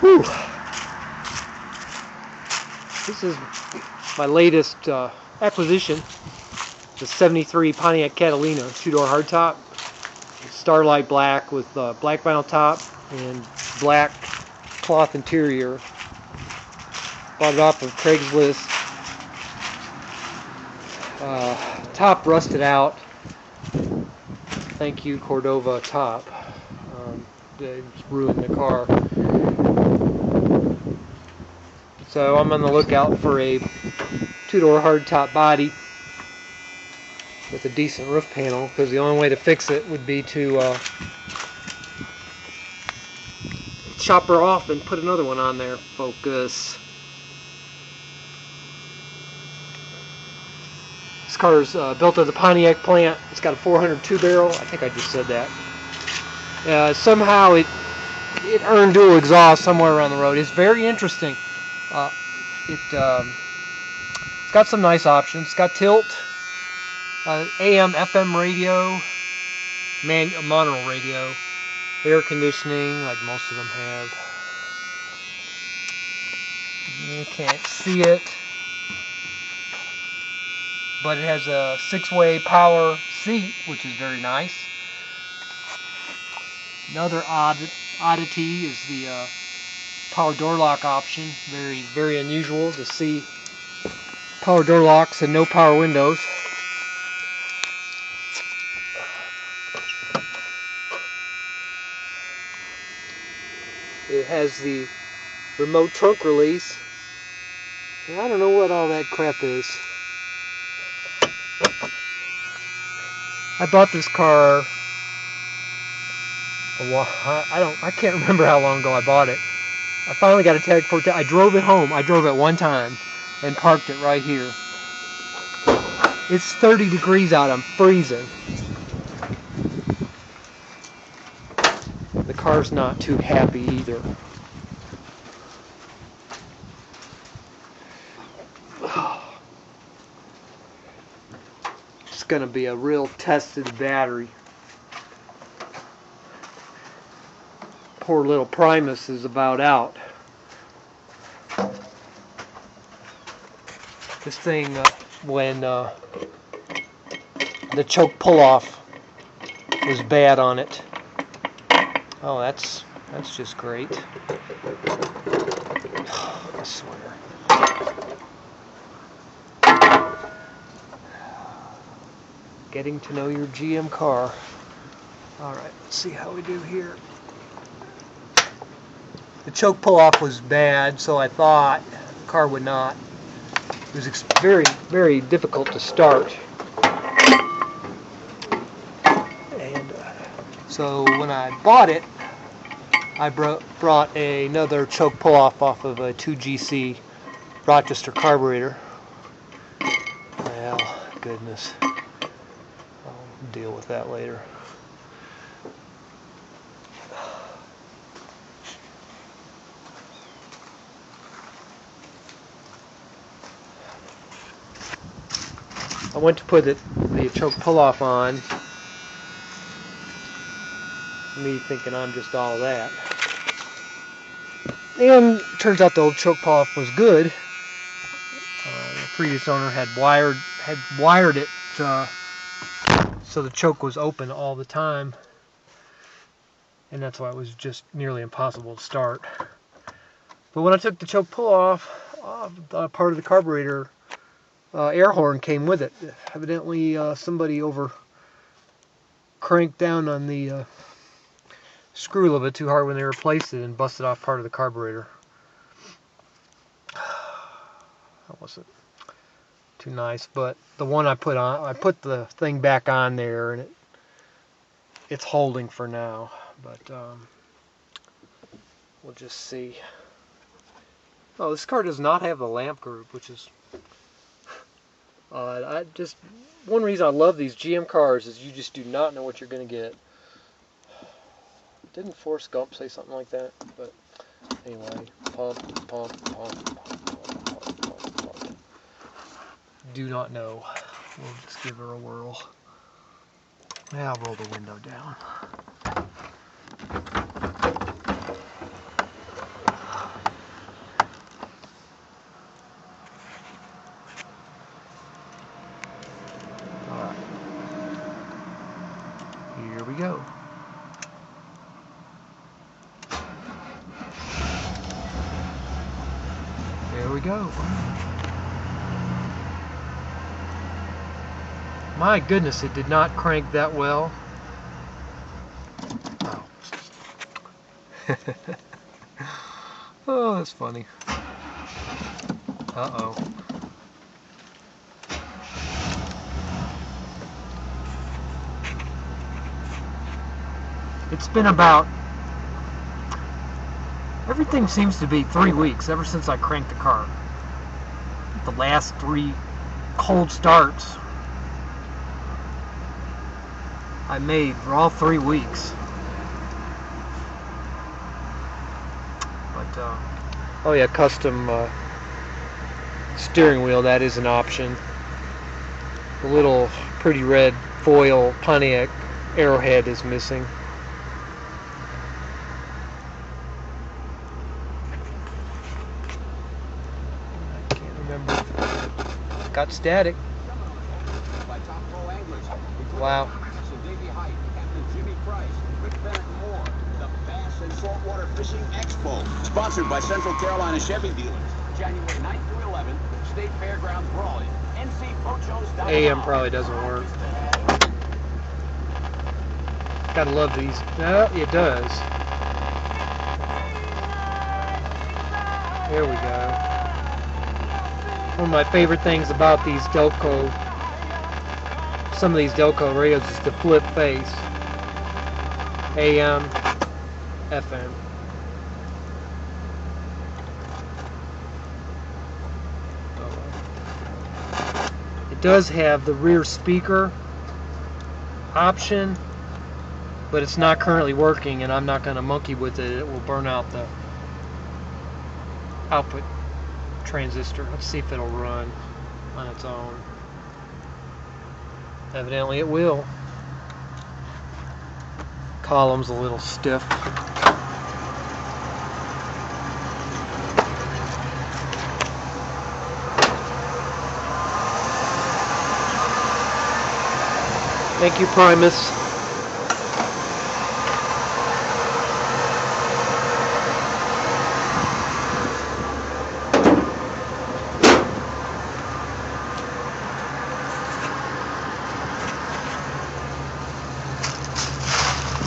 Whew. This is my latest acquisition. The 73 Pontiac Catalina 2-door hardtop. Starlight black with black vinyl top and black cloth interior. Bought it off of Craigslist. Top rusted out. Thank you, Cordova top. It's ruined the car. So I'm on the lookout for a 2-door hardtop body with a decent roof panel, because the only way to fix it would be to chop her off and put another one on there. Focus. This car is built at the Pontiac plant. It's got a 402 barrel. I think I just said that. Somehow it earned dual exhaust somewhere around the road. It's very interesting. It's got some nice options. It's got tilt, AM, FM radio, mono radio, air conditioning, like most of them have. You can't see it, but it has a 6-way power seat, which is very nice. Another oddity is the power door lock option. Very, very unusual to see power door locks and no power windows. It has the remote trunk release. And I don't know what all that crap is. I bought this car I can't remember how long ago I bought it. I finally got a tag for it. I drove it home. I drove it one time and parked it right here. It's 30 degrees out. I'm freezing. The car's not too happy either. It's going to be a real test of the battery. Poor little Primus is about out. This thing, when the choke pull-off was bad on it. Oh, that's just great. I swear. Getting to know your GM car. All right, let's see how we do here. The choke pull-off was bad, so I thought the car would not. It was very, very difficult to start. And so when I bought it, I brought another choke pull-off off of a 2GC Rochester carburetor. Well, goodness. I'll deal with that later. I went to put the choke pull-off on, me thinking I'm just all that. And it turns out the old choke pull-off was good. The previous owner had wired it so the choke was open all the time, and that's why it was just nearly impossible to start. But when I took the choke pull-off, part of the carburetor air horn came with it. Evidently somebody over cranked down on the screw a little bit too hard when they replaced it and busted off part of the carburetor. That wasn't too nice, but the one I put the thing back on there, and it's holding for now, but we'll just see. Oh, this car does not have the lamp group, which is one reason I love these GM cars is you just do not know what you're going to get. Didn't Forrest Gump say something like that? But anyway, pump, pump, pump, pump, pump, pump, pump, pump. Do not know. We'll just give her a whirl. Yeah, I'll roll the window down. we go. My goodness, it did not crank that well. Oh, oh, that's funny. Uh-oh. It's been about, everything seems to be 3 weeks ever since I cranked the car. The last 3 cold starts I made for all 3 weeks. But, oh yeah, custom steering wheel, that is an option. The little pretty red foil Pontiac arrowhead is missing. Got static. Wow. Saltwater Fishing Expo, sponsored by Central Carolina Chevy dealers. January 9th through 11th, State Fairgrounds Brawley. NCPochos.com. AM probably doesn't work. Gotta love these. No, it does. There we go. One of my favorite things about these Delco, some of these Delco radios, is the flip face. AM, FM. It does have the rear speaker option, but it's not currently working, and I'm not going to monkey with it. It will burn out the output transistor. Let's see if it'll run on its own. Evidently it will. Column's a little stiff. Thank you, Primus.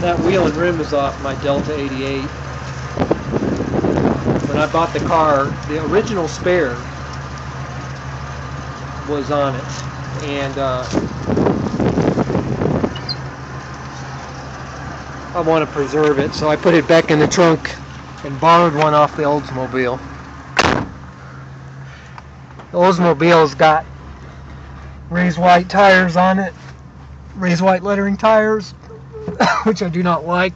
That wheel and rim is off my Delta 88. When I bought the car, the original spare was on it, and I want to preserve it, so I put it back in the trunk and borrowed one off the Oldsmobile. The Oldsmobile's got raised white tires on it, raised white lettering tires, which I do not like,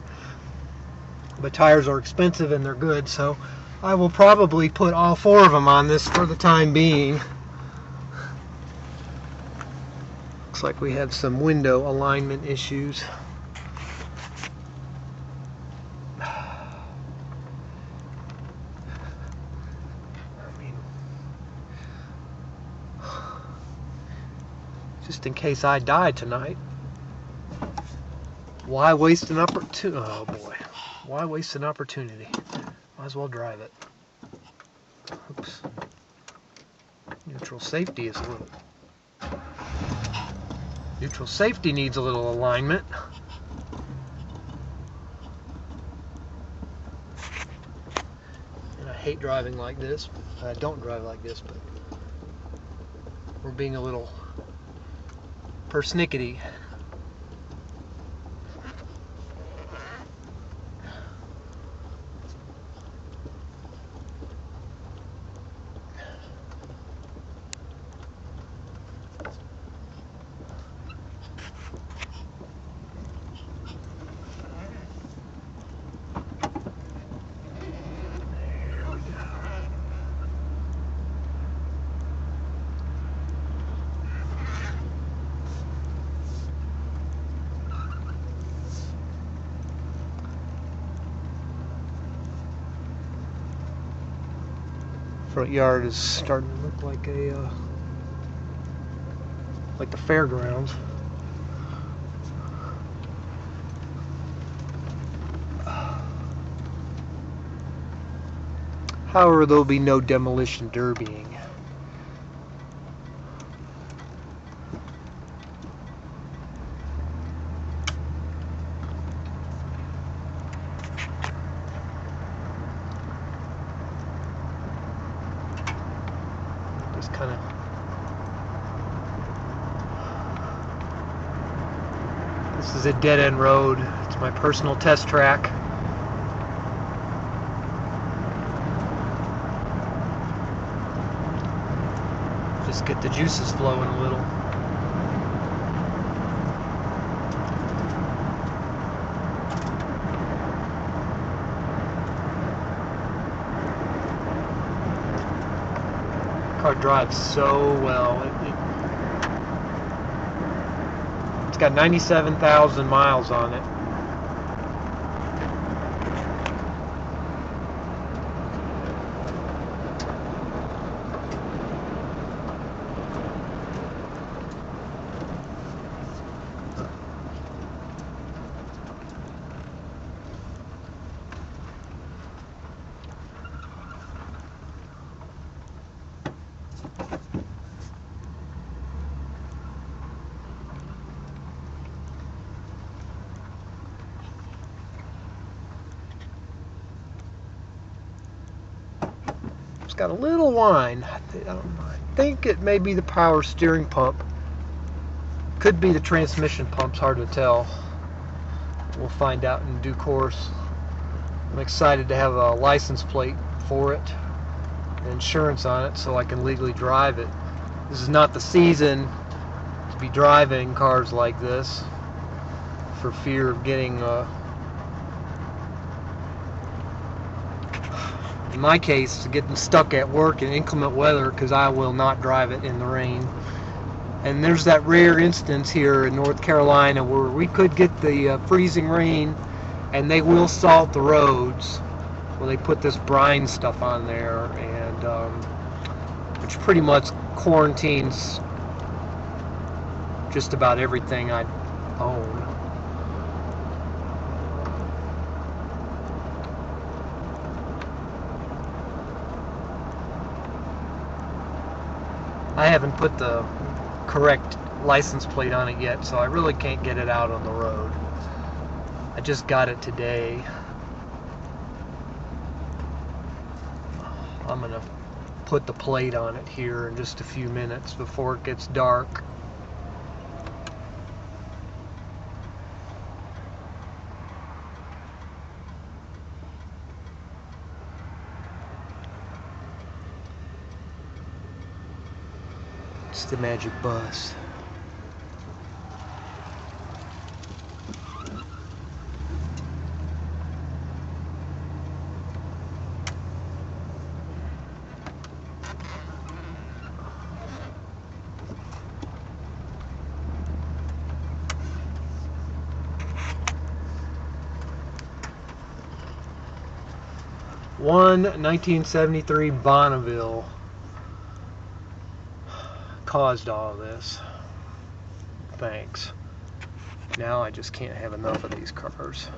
but tires are expensive and they're good, so I will probably put all 4 of them on this for the time being. Looks like we have some window alignment issues. Just in case I die tonight. Why waste an opportunity? Oh boy. Why waste an opportunity? Might as well drive it. Oops. Neutral safety is a little... Neutral safety needs a little alignment. And I hate driving like this. I don't drive like this, but we're being a little persnickety. Front yard is starting to look like a like the fairgrounds. However, there will be no demolition derbying. Just kind of this is a dead-end road. It's my personal test track. Just get the juices flowing a little. Car drives so well. It's got 97,000 miles on it. It's got a little whine. I think it may be the power steering pump. Could be the transmission pump's hard to tell. We'll find out in due course. I'm excited to have a license plate for it, and insurance on it, so I can legally drive it. This is not the season to be driving cars like this for fear of getting in my case, getting stuck at work in inclement weather, because I will not drive it in the rain. And there's that rare instance here in North Carolina where we could get the freezing rain and they will salt the roads. Well, they put this brine stuff on there, and which pretty much quarantines just about everything I own. I haven't put the correct license plate on it yet, so I really can't get it out on the road. I just got it today. I'm gonna put the plate on it here in just a few minutes before it gets dark. It's the magic bus. One 1973 Bonneville caused all this. Thanks. Now I just can't have enough of these cars.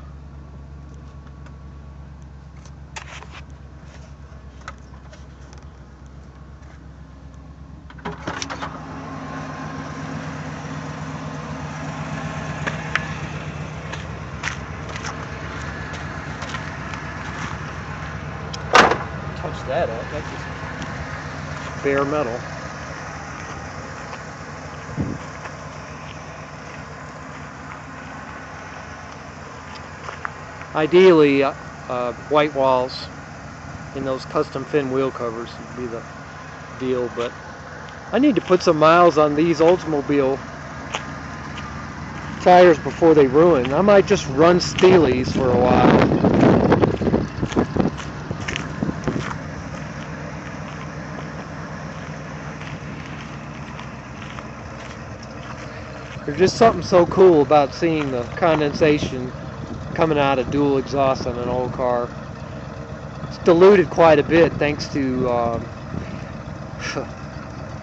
Touch that up. That's just bare metal. Ideally, white walls in those custom fin wheel covers would be the deal, but I need to put some miles on these Oldsmobile tires before they ruin. I might just run Steelies for a while. There's just something so cool about seeing the condensation coming out of dual exhaust on an old car. It's diluted quite a bit thanks to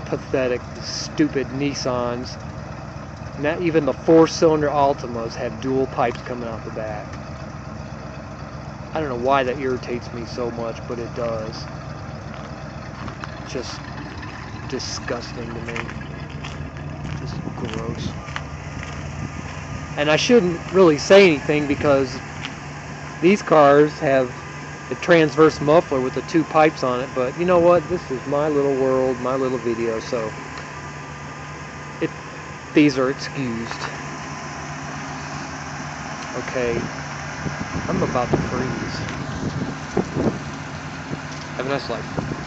pathetic, stupid Nissans. Not even the 4-cylinder Altimas have dual pipes coming out the back. I don't know why that irritates me so much, but it does. just disgusting to me. Just gross. And I shouldn't really say anything because these cars have the transverse muffler with the 2 pipes on it, but you know what? This is my little world, my little video, so these are excused. Okay, I'm about to freeze. Have a nice life.